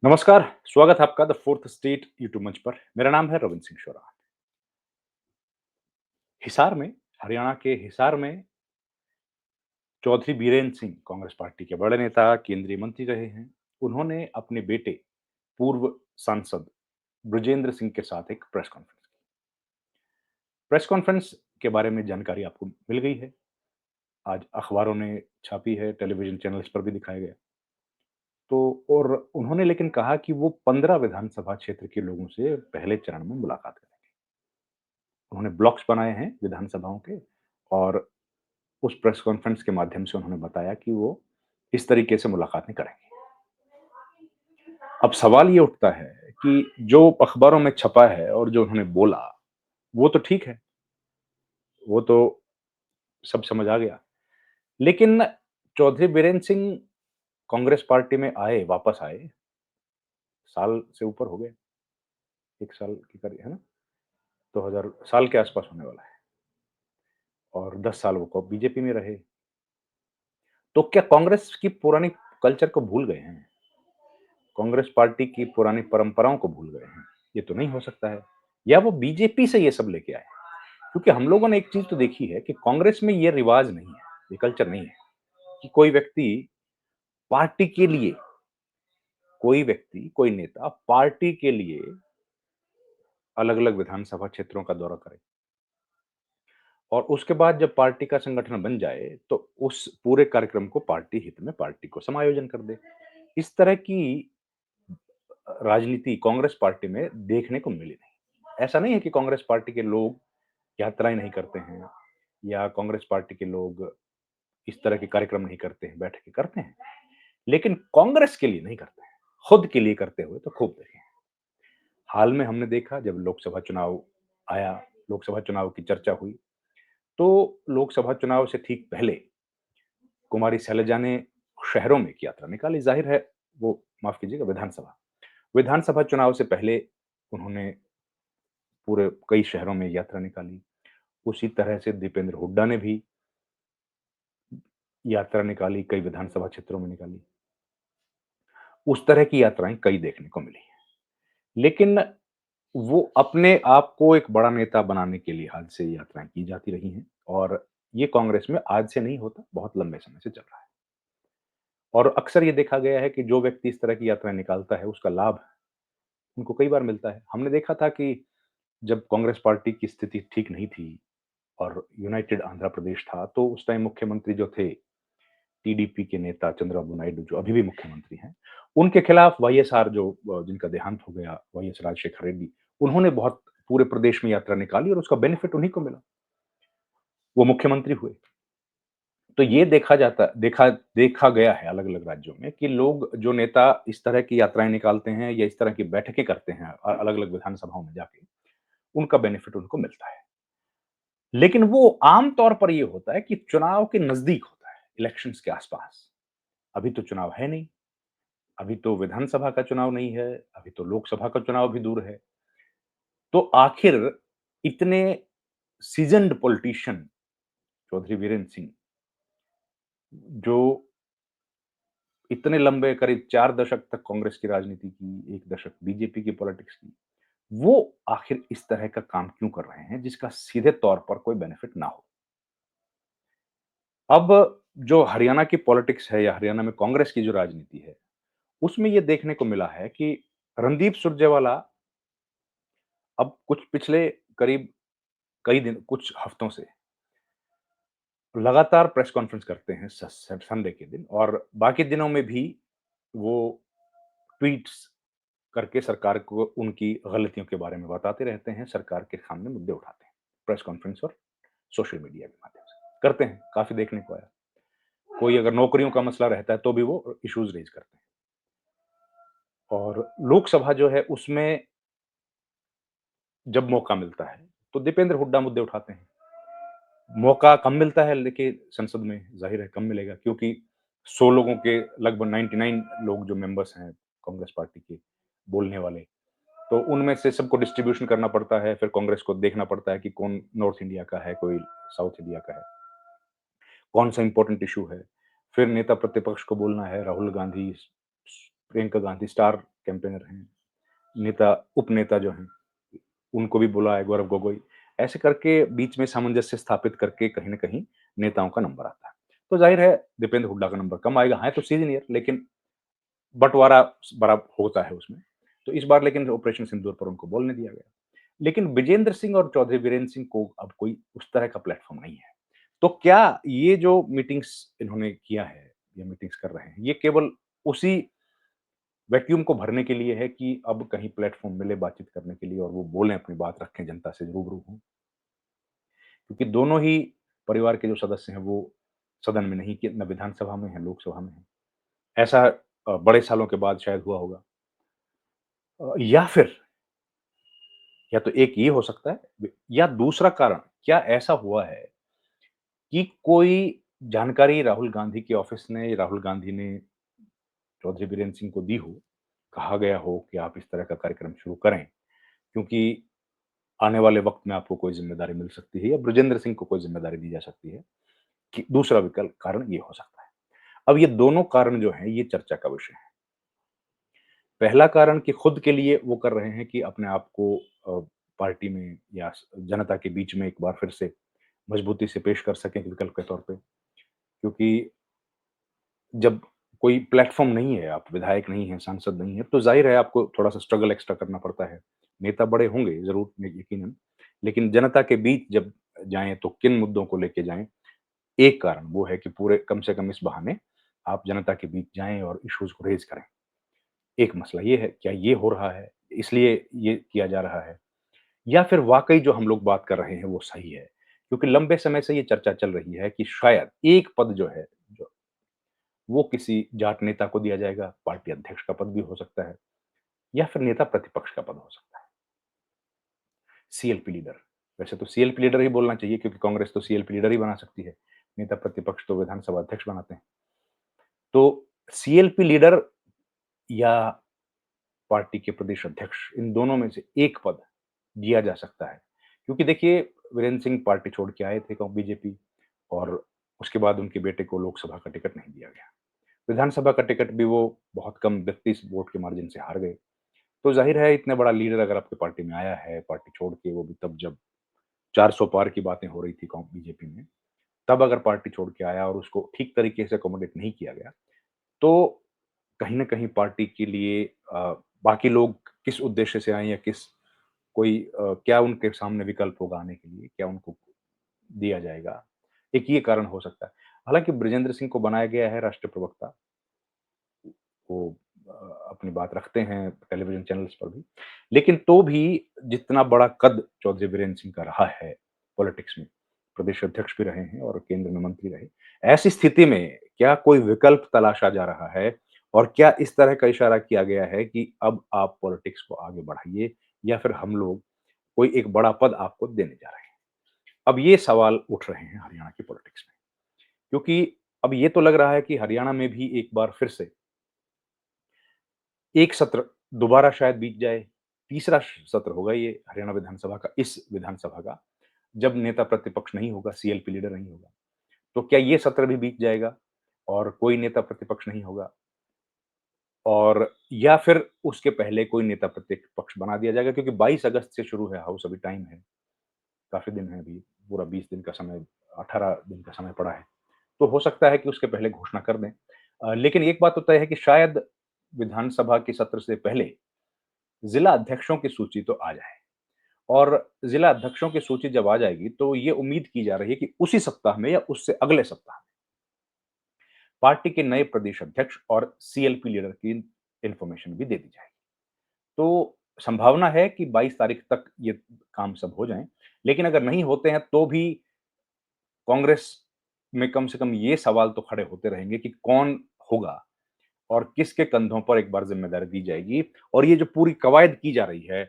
नमस्कार, स्वागत है आपका द फोर्थ स्टेट यूट्यूब मंच पर। मेरा नाम है रविंद्र सिंह शोरा। हिसार में, हरियाणा के हिसार में चौधरी बीरेन्द्र सिंह कांग्रेस पार्टी के बड़े नेता, केंद्रीय मंत्री रहे हैं। उन्होंने अपने बेटे, पूर्व सांसद बृजेंद्र सिंह के साथ एक प्रेस कॉन्फ्रेंस की। प्रेस कॉन्फ्रेंस के बारे में जानकारी आपको मिल गई है। आज अखबारों ने छापी है, टेलीविज़न चैनल्स पर भी दिखाया गया। तो और उन्होंने लेकिन कहा कि वो 15 विधानसभा क्षेत्र के लोगों से पहले चरण में मुलाकात करेंगे। उन्होंने ब्लॉक्स बनाए हैं विधानसभाओं के और उस प्रेस कॉन्फ्रेंस के माध्यम से उन्होंने बताया कि वो इस तरीके से मुलाकातें करेंगे। अब सवाल ये उठता है कि जो अखबारों में छपा है और जो उन्होंने बोला, वो तो ठीक है, वो तो सब समझ आ गया। लेकिन चौधरी बीरेन्द्र सिंह कांग्रेस पार्टी में आए, वापस आए, साल से ऊपर हो गए, 1 साल के करीब, है ना? 2000 साल के आस-पास होने वाला है और 10 साल वो बीजेपी में रहे। तो क्या कांग्रेस की पुरानी कल्चर को भूल गए हैं? कांग्रेस पार्टी की पुरानी परंपराओं को भूल गए हैं। ये तो नहीं हो सकता है। या वो बीजेपी से ये सब लेके आए हैं। क्योंकि हम लोगों ने एक चीज़ तो देखी है कि कांग्रेस में ये रिवाज नहीं है, ये कल्चर नहीं है कि कोई व्यक्ति पार्टी के लिए, कोई व्यक्ति, कोई नेता पार्टी के लिए अलग-अलग विधानसभा क्षेत्रों का दौरा करे और उसके बाद जब पार्टी का संगठन बन जाए, तो उस पूरे कार्यक्रम को पार्टी हित में पार्टी को समायोजन कर दे। इस तरह की राजनीति कांग्रेस पार्टी में देखने को मिली नहीं। ऐसा नहीं है कि कांग्रेस पार्टी के लोग यात्राएँ नहीं करते हैं या कांग्रेस पार्टी के लोग इस तरह के कार्यक्रम नहीं करते हैं, बैठकें करते हैं। लेकिन कांग्रेस के लिए नहीं करते हैं, खुद के लिए करते हुए तो खूब देखे हैं। हाल में हमने देखा जब लोकसभा चुनाव आया, लोकसभा चुनाव की चर्चा हुई, तो लोकसभा चुनाव से ठीक पहले कुमारी शैलजा ने शहरों में एक यात्रा निकाली। ज़ाहिर है वो माफ़ कीजिएगा विधानसभा। विधानसभा चुनाव से पहले उन्होंने पूरे कई शहरों में यात्रा निकाली। उसी तरह से दीपेंद्र हुड्डा ने भी यात्रा निकाली, कई विधानसभा क्षेत्रों में निकाली। उस तरह की यात्राएँ कई देखने को मिली हैं। लेकिन वो अपने आप को एक बड़ा नेता बनाने के लिहाज़ से यात्राएँ की जाती रही हैं और ये कांग्रेस में आज से नहीं होता, बहुत लंबे समय से चल रहा है। और अक्सर ये देखा गया है कि जो व्यक्ति इस तरह की यात्राएँ निकालता है, उसका लाभ उनको कई बार मिलता है। हमने देखा था कि जब कांग्रेस पार्टी की स्थिति ठीक नहीं थी और यूनाइटेड आंध्र प्रदेश था, तो उस टाइम मुख्यमंत्री जो थे, टीडीपी के नेता चंद्रबाबू नायडू जो अभी भी मुख्यमंत्री हैं, उनके खिलाफ वाईएसआर जो जिनका देहांत हो गया, वाईएस राजशेखर रेड्डी, उन्होंने बहुत पूरे प्रदेश में यात्रा निकाली और उसका बेनिफिट उन्हीं को मिला। वो मुख्यमंत्री हुए। तो ये देखा देखा गया है अलग-अलग राज्यों में कि लोग जो नेता इस तरह की यात्राएँ निकालते हैं या इस तरह की बैठकें करते हैं अलग-अलग विधानसभाओं में जाके, उनका बेनिफिट उनको मिलता है। लेकिन वो आम तौर पर ये होता है कि चुनाव के नज़दीक होता है, इलेक्शंस के आस-पास। अभी तो चुनाव है नहीं, अभी तो विधानसभा का चुनाव नहीं है, अभी तो लोकसभा का चुनाव भी दूर है। तो आखिर इतने सीज़न्ड पॉलिटिशियन चौधरी वीरेन्द्र सिंह, जो इतने लंबे करीब 4 दशक तक कांग्रेस की राजनीति की, 1 दशक बीजेपी की पॉलिटिक्स की, वो आखिर इस तरह का काम क्यों कर रहे हैं जिसका सीधे तौर पर कोई बेनिफिट ना हो? अब जो हरियाणा की पॉलिटिक्स है या हरियाणा में कांग्रेस की जो राजनीति है, उसमें ये देखने को मिला है कि रणदीप सुरजेवाला अब कुछ पिछले करीब कई दिन कुछ हफ्तों से लगातार प्रेस कॉन्फ्रेंस करते हैं संडे के दिन और बाकी दिनों में भी वो ट्वीट्स करके सरकार को उनकी गलतियों के बारे में बताते रहते हैं, सरकार के सामने मुद्दे उठाते हैं, प्रेस कॉन्फ्रेंस और सोशल मीडिया के माध्यम से। करते हैं, काफ़ी देखने को आया। कोई अगर नौकरियों का मसला रहता है, तो भी वो इश्यूज़ रेज़ करते हैं और लोकसभा जो है, उसमें जब मौका मिलता है, तो दीपेंद्र हुड्डा मुद्दे उठाते हैं। मौका कम मिलता है लेकिन संसद में ज़ाहिर है कम मिलेगा क्योंकि 100 लोगों के लगभग 99 लोग जो मेंबर्स हैं कांग्रेस पार्टी के बोलने वाले, तो उनमें से सबको डिस्ट्रीब्यूशन करना पड़ता है, फिर कांग्रेस को देखना पड़ता है कि कौन नॉर्थ इंडिया का है, कोई साउथ इंडिया का है, कौन-सा इम्पोर्टेंट इश्यू है। फिर नेता प्रतिपक्ष को बोलना है, राहुल गांधी प्रियंका गांधी स्टार कैंपेनर हैं, नेता उपनेता जो हैं, उनको भी बुलाया गौरव गोगोई। ऐसे करके बीच में सामंजस्य स्थापित करके कहीं न कहीं नेताओं का नंबर आता है। तो ज़ाहिर है दीपेंद्र हुड्डा का नंबर कम आएगा, हैं तो सीनियर लेकिन बँटवारा बड़ा होता है उसमें। तो इस बार लेकिन ऑपरेशन सिंदूर पर उनको बोलने दिया गया। लेकिन विजेंद्र सिंह और चौधरी बीरेन्द्र सिंह को अब कोई उस तरह का प्लेटफ़ॉर्म नहीं है। तो क्या ये जो मीटिंग्स इन्होंने किया है, या मीटिंग्स कर रहे हैं, ये केवल उसी वैक्यूम को भरने के लिए है कि अब कहीं प्लेटफ़ॉर्म मिले बातचीत करने के लिए और वो बोलें, अपनी बात रखें, जनता से रूबरू हों? क्योंकि दोनों ही परिवार के जो सदस्य हैं, वो सदन में नहीं कि ना विधानसभा में हैं, लोकसभा में हैं। ऐसा बड़े सालों के बाद शायद हुआ होगा। या फिर या तो एक ये हो सकता है या दूसरा कारण क्या ऐसा हुआ है कि कोई जानकारी राहुल गांधी के ऑफिस ने, राहुल गांधी ने चौधरी बीरेन्द्र सिंह को दी हो, कहा गया हो कि आप इस तरह का कार्यक्रम शुरू करें, क्योंकि आने वाले वक्त में आपको कोई ज़िम्मेदारी मिल सकती है या बृजेंद्र सिंह को कोई ज़िम्मेदारी दी जा सकती है, कि दूसरा विकल्प कारण ये हो सकता है। अब ये दोनों कारण जो हैं, ये चर्चा का विषय है। पहला कारण कि खुद के लिए वो कर रहे हैं कि अपने आप को पार्टी में या जनता के बीच में एक बार फिर से मजबूती से पेश कर सकें विकल्प के तौर पे। क्योंकि जब कोई प्लेटफ़ॉर्म नहीं है, आप विधायक नहीं हैं, सांसद नहीं हैं, तो ज़ाहिर है आपको थोड़ा-सा स्ट्रगल एक्स्ट्रा करना पड़ता है। नेता बड़े होंगे ज़रूर यकीनन, लेकिन जनता के बीच जब जाएँ तो किन मुद्दों को लेके जाएँ? एक कारण वो है कि पूरे कम से कम इस बहाने आप जनता के बीच जाएँ और इश्यूज़ को रेज़ करें। एक मसला ये है, क्या ये हो रहा है, इसलिए ये किया जा रहा है? या फिर वाक़ई जो हम लोग बात कर रहे हैं वो सही है? क्योंकि लंबे समय से ये चर्चा चल रही है कि शायद एक पद जो है, जो वो किसी जाट नेता को दिया जाएगा, पार्टी अध्यक्ष का पद भी हो सकता है या फिर नेता प्रतिपक्ष का पद हो सकता है। सीएलपी लीडर, वैसे तो सीएलपी लीडर ही बोलना चाहिए क्योंकि कांग्रेस तो सीएलपी लीडर ही बना सकती है। नेता प्रतिपक्ष तो विधानसभा अध्यक्ष बनाते हैं। तो सीएलपी लीडर या पार्टी के प्रदेश अध्यक्ष, इन दोनों में से एक पद दिया जा सकता है। क्योंकि देखिए, वीरेंद्र सिंह पार्टी छोड़ के आए थे बीजेपी, और उसके बाद उनके बेटे को लोकसभा का टिकट नहीं दिया गया। विधानसभा का टिकट भी वो बहुत कम 32 वोट के मार्जिन से हार गए। तो ज़ाहिर है इतने बड़ा लीडर अगर आपकी पार्टी में आया है, पार्टी छोड़ के, वो भी तब जब 400 पार की बातें हो रही थी बीजेपी में, तब अगर पार्टी छोड़ के आया और उसको ठीक तरीके से अकोमोडेट नहीं किया गया, तो कहीं न कहीं पार्टी के लिए बाकी लोग किस उद्देश्य से आए या किस कोई क्या उनके सामने विकल्प होगा आने के लिए, क्या उनको दिया जाएगा? एक ये कारण हो सकता है। हालाँकि बृजेंद्र सिंह को बनाया गया है राष्ट्रीय प्रवक्ता, वो अपनी बात रखते हैं टेलीविज़न चैनल्स पर भी। लेकिन तो भी जितना बड़ा कद चौधरी बीरेन्द्र सिंह का रहा है पॉलिटिक्स में, प्रदेश अध्यक्ष भी रहे हैं और केंद्र में मंत्री रहे। ऐसी स्थिति में क्या कोई विकल्प तलाशा जा रहा है और क्या इस तरह का इशारा किया गया है कि अब आप पॉलिटिक्स को आगे बढ़ाइए या फिर हम लोग कोई एक बड़ा पद आपको देने जा रहे हैं? अब ये सवाल उठ रहे हैं हरियाणा की पॉलिटिक्स में, क्योंकि अब ये तो लग रहा है कि हरियाणा में भी एक बार फिर से एक सत्र दोबारा शायद बीत जाए। तीसरा सत्र होगा ये हरियाणा विधानसभा का, इस विधानसभा का, जब नेता प्रतिपक्ष नहीं होगा, सीएलपी लीडर नहीं होगा। तो क्या ये सत्र भी बीत जाएगा और कोई नेता प्रतिपक्ष नहीं होगा? और या फिर उसके पहले कोई नेता प्रतिपक्ष बना दिया जाएगा, क्योंकि 22 अगस्त से शुरू है हाउस, अभी टाइम है, काफ़ी दिन है अभी, पूरा 20 दिन का समय, 18 दिन का समय पड़ा है। तो हो सकता है कि उसके पहले घोषणा कर दें। लेकिन एक बात तो तय है कि शायद विधानसभा के सत्र से पहले जिला अध्यक्षों की सूची तो आ जाए, और जिला अध्यक्षों की सूची जब आ जाएगी, तो ये उम्मीद की जा रही है कि उसी सप्ताह में या उससे अगले सप्ताह पार्टी के नए प्रदेश अध्यक्ष और सीएलपी लीडर की इन्फॉर्मेशन भी दे दी जाएगी। तो संभावना है कि 22 तारीख तक ये काम सब हो जाएँ, लेकिन अगर नहीं होते हैं तो भी कांग्रेस में कम से कम ये सवाल तो खड़े होते रहेंगे कि कौन होगा और किसके कंधों पर एक बार ज़िम्मेदारी दी जाएगी, और ये जो पूरी कवायद की जा रही है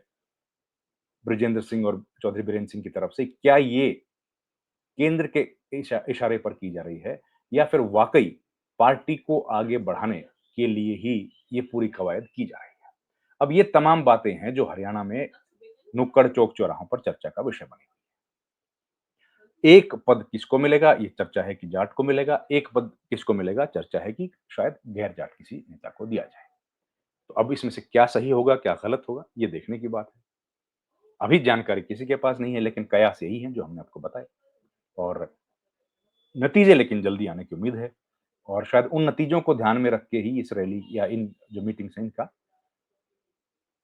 बृजेंद्र सिंह और चौधरी बीरेन्द्र सिंह की तरफ से, क्या ये केंद्र के इशारे पर की जा रही है या फिर वाक़ई पार्टी को आगे बढ़ाने के लिए ही ये पूरी कवायद की जा रही है? अब ये तमाम बातें हैं जो हरियाणा में नुक्कड़ चौक-चौराहों पर चर्चा का विषय बनी। एक पद किसको मिलेगा? ये चर्चा है कि जाट को मिलेगा, एक पद किसको मिलेगा? चर्चा है कि शायद गैर जाट किसी नेता को दिया जाए। अब इसमें से क्या सही होगा, क्या गलत होगा, ये देखने की बात है। अभी जानकारी किसी के पास नहीं है, लेकिन कयास यही हैं जो हमने आपको बताए और नतीजे लेकिन जल्दी आने की उम्मीद है और शायद उन नतीजों को ध्यान में रख के ही इस रैली या इन जो मीटिंग्स हैं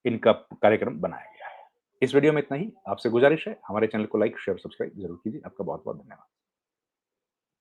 इनका कार्यक्रम बनाया गया है। इस वीडियो में इतना ही। आपसे गुज़ारिश है, हमारे चैनल को लाइक, शेयर, सब्सक्राइब ज़रूर कीजिए। आपका बहुत-बहुत धन्यवाद।